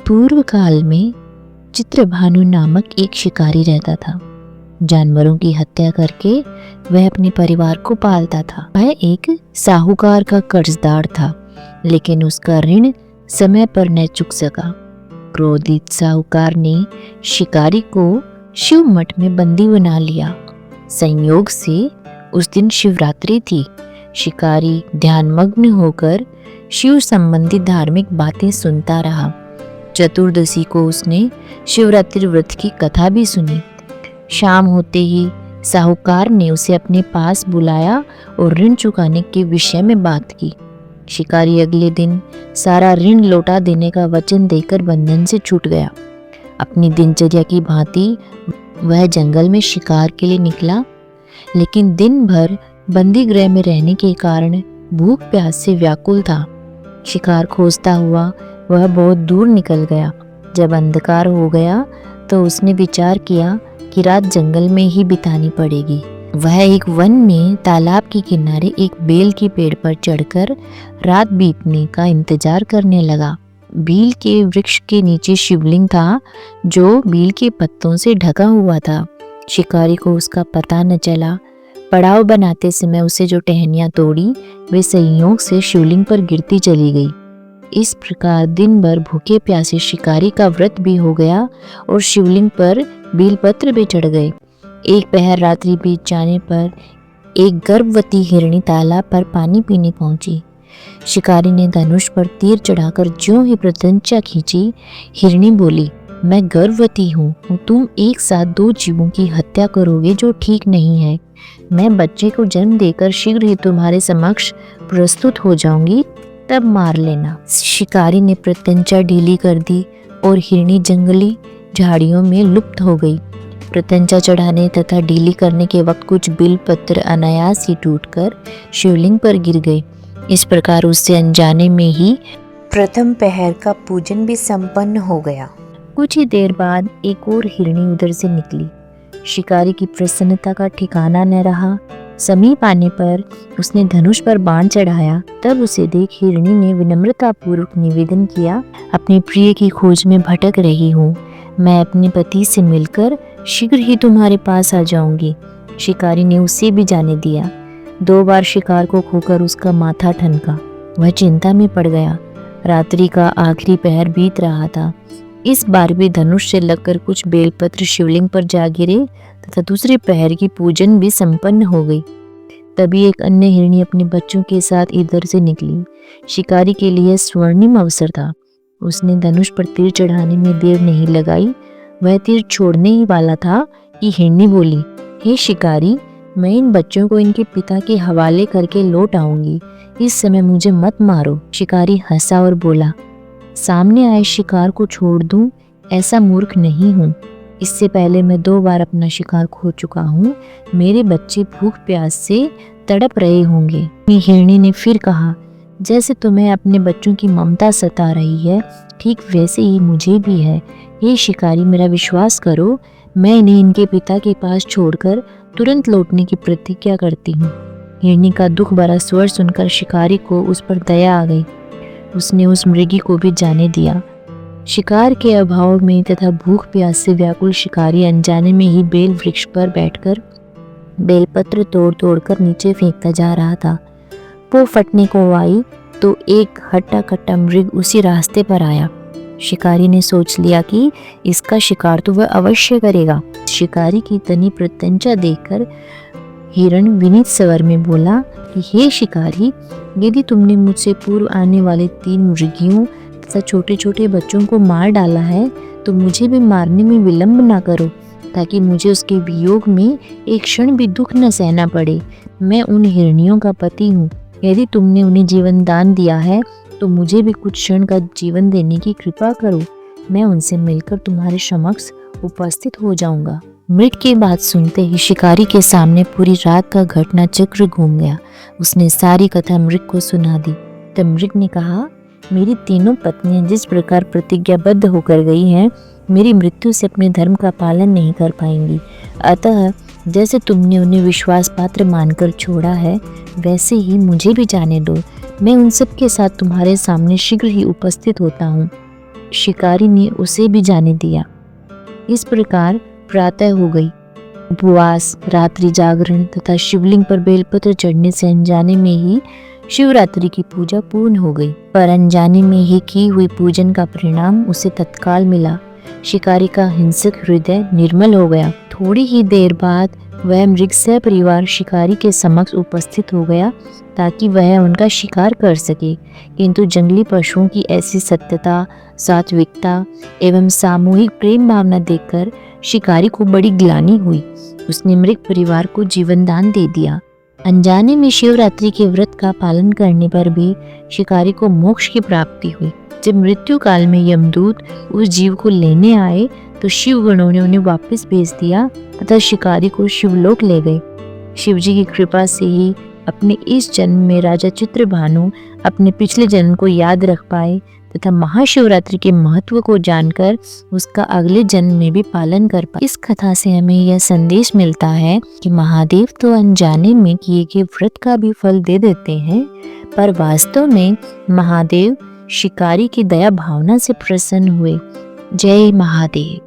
पूर्व काल में चित्रभानु नामक एक शिकारी रहता था। जानवरों की हत्या करके वह अपने परिवार को पालता था। वह एक साहूकार का कर्जदार था, लेकिन उसका ऋण समय पर न चुक सका। क्रोधित साहूकार ने शिकारी को शिव मठ में बंदी बना लिया। संयोग से उस दिन शिवरात्रि थी। शिकारी ध्यानमग्न होकर शिव संबंधी धार्मिक बातें सुनता रहा। चतुर्दशी को उसने शिवरात्रि व्रत की कथा भी सुनी। शाम होते ही साहूकार ने उसे अपने पास बुलाया और ऋण चुकाने के विषय में बात की। शिकारी अगले दिन सारा ऋण लौटा देने का वचन देकर बंधन से छूट गया। अपनी दिनचर्या की भांति वह जंगल में शिकार के लिए निकला, लेकिन दिन भर बंदी गृह में रहने के कारण भूख प्यास से व्याकुल था। शिकार खोजता हुआ वह बहुत दूर निकल गया। जब अंधकार हो गया तो उसने विचार किया कि रात जंगल में ही बितानी पड़ेगी। वह एक वन में तालाब के किनारे एक बेल के पेड़ पर चढ़कर रात बीतने का इंतजार करने लगा। बील के वृक्ष के नीचे शिवलिंग था, जो बील के पत्तों से ढका हुआ था। शिकारी को उसका पता न चला। पड़ाव बनाते समय उसे जो टहनियां तोड़ी वे संयोग से शिवलिंग पर गिरती चली गई। इस प्रकार दिन भर भूखे प्यासे शिकारी का व्रत भी हो गया और शिवलिंग पर बेलपत्र भी चढ़ गए। एक पहर रात्रि बीत जाने पर एक गर्भवती हिरणी तालाब पर पानी पीने पहुंची। शिकारी ने धनुष पर तीर चढ़ाकर ज्यों ही प्रत्यंचा खींची, हिरणी बोली, मैं गर्भवती हूँ, तुम एक साथ दो जीवों की हत्या करोगे जो ठीक नहीं है। मैं बच्चे को जन्म देकर शीघ्र ही तुम्हारे समक्ष प्रस्तुत हो जाऊंगी, तब मार लेना। शिकारी ने प्रत्यंचा ढीली कर दी और हिरणी जंगली झाड़ियों में लुप्त हो गई। प्रत्यंचा चढ़ाने तथा ढीली करने के वक्त कुछ बिलपत्र अनायास ही टूटकर शिवलिंग पर गिर गए। इस प्रकार उससे अनजाने में ही प्रथम पहर का पूजन भी संपन्न हो गया। कुछ ही देर बाद एक और हिरणी उधर से निकली। शिकारी की प्रसन्नता का ठिकाना न रहा। समीप आने पर उसने धनुष पर बाण चढ़ाया। तब उसे देख हिरणी ने विनम्रता पूर्वक निवेदन किया, अपने प्रिय की खोज में भटक रही हूँ। मैं अपने पति से मिलकर शीघ्र ही तुम्हारे पास आ जाऊंगी। शिकारी ने उसे भी जाने दिया। 2 बार शिकार को खोकर उसका माथा ठनका। वह चिंता में पड़ गया। रात्रि का आखिरी पहर बीत रहा था। इस बार भी धनुष से लगकर कुछ बेलपत्र शिवलिंग पर जा गिरे तथा दूसरे पहर की पूजन भी संपन्न हो गई। तभी एक अन्य हिरणी अपने बच्चों के साथ इधर से निकली। शिकारी के लिए स्वर्णिम अवसर था। उसने धनुष पर तीर चढ़ाने में देर नहीं लगाई। वह तीर छोड़ने ही वाला था कि हिरणी बोली, हे शिकारी, मैं इन बच्चों को इनके पिता के हवाले करके लौट आऊंगी। इस समय मुझे मत मारो। शिकारी हंसा और बोला, सामने आए शिकार को छोड़ दूं, ऐसा मूर्ख नहीं हूँ। इससे पहले मैं 2 बार अपना शिकार खो चुका हूँ। मेरे बच्चे भूख प्यास से तड़प रहे होंगे। हिरणी ने फिर कहा, जैसे तुम्हें अपने बच्चों की ममता सता रही है, ठीक वैसे ही मुझे भी है। ये शिकारी, मेरा विश्वास करो, मैं इन्हें इनके पिता के पास छोड़कर तुरंत लौटने की प्रतिज्ञा करती हूँ। हिरणी का दुख भरा स्वर सुनकर शिकारी को उस पर दया आ गई। उसने उस मृगी को भी जाने दिया। शिकार के अभाव में तथा भूख प्यास से व्याकुल शिकारी अनजाने में ही बेल वृक्ष पर बैठकर बेलपत्र तोड़ तोड़कर नीचे फेंकता जा रहा था। वो फटने को आई तो एक हट्टा कट्टा मृग उसी रास्ते पर आया। शिकारी ने सोच लिया कि इसका शिकार तो वह अवश्य करेगा। शिकारी की तनी प्रत्यंचा देखकर हिरण विनीत स्वर में बोला कि हे शिकारी, यदि तुमने मुझसे पूर्व आने वाले 3 मृगियों तथा छोटे छोटे बच्चों को मार डाला है तो मुझे भी मारने में विलंब ना करो, ताकि मुझे उसके वियोग में एक क्षण भी दुख न सहना पड़े। मैं उन हिरनियों का पति हूँ। यदि तुमने उन्हें जीवन दान दिया है तो मुझे भी कुछ क्षण का जीवन देने की कृपा करो। मैं उनसे मिलकर तुम्हारे समक्ष उपस्थित हो जाऊंगा। मृग की बात सुनते ही शिकारी के सामने पूरी रात का घटना चक्र घूम गया। उसने सारी कथा मृग को सुना दी। तब मृग ने कहा, मेरी तीनों पत्नियां जिस प्रकार प्रतिज्ञाबद्ध होकर गई हैं, मेरी मृत्यु से अपने धर्म का पालन नहीं कर पाएंगी। अतः जैसे तुमने उन्हें विश्वास पात्र मानकर छोड़ा है, वैसे ही मुझे भी जाने दो। मैं उन सब के साथ तुम्हारे सामने शीघ्र ही उपस्थित होता हूँ। शिकारी ने उसे भी जाने दिया। इस प्रकार प्रातः हो गई। उपवास, रात्रि जागरण तथा शिवलिंग पर बेलपत्र चढ़ने से अनजाने में ही शिवरात्रि की पूजा पूर्ण हो गई। पर अनजाने में ही की हुई पूजन का परिणाम उसे तत्काल मिला। शिकारी का हिंसक हृदय निर्मल हो गया। थोड़ी ही देर बाद वह मृग सपरिवार शिकारी के समक्ष उपस्थित हो गया ताकि वह उनका शिकार कर सके। किंतु जंगली पशुओं की ऐसी सत्यता, सात्विकता एवं सामूहिक प्रेम भावना देखकर शिकारी को बड़ी ग्लानि हुई। उसने मृग परिवार को जीवन दान दे दिया। अनजाने में शिवरात्रि के व्रत का पालन करने पर भी शिकारी को मोक्ष की प्राप्ति हुई। जब मृत्यु काल में यमदूत उस जीव को लेने आए तो शिव गणों ने उन्हें वापस भेज दिया तथा शिकारी को शिवलोक ले गए। शिवजी की कृपा से ही अपने इस जन्म में राजा चित्रभानु अपने पिछले जन्म को याद रख पाए तथा महाशिवरात्रि के महत्व को जानकर उसका अगले जन्म में भी पालन कर पाए। इस कथा से हमें यह संदेश मिलता है कि महादेव तो अनजाने में किए गए व्रत का भी फल दे देते हैं, पर वास्तव में महादेव शिकारी की दया भावना से प्रसन्न हुए। जय महादेव।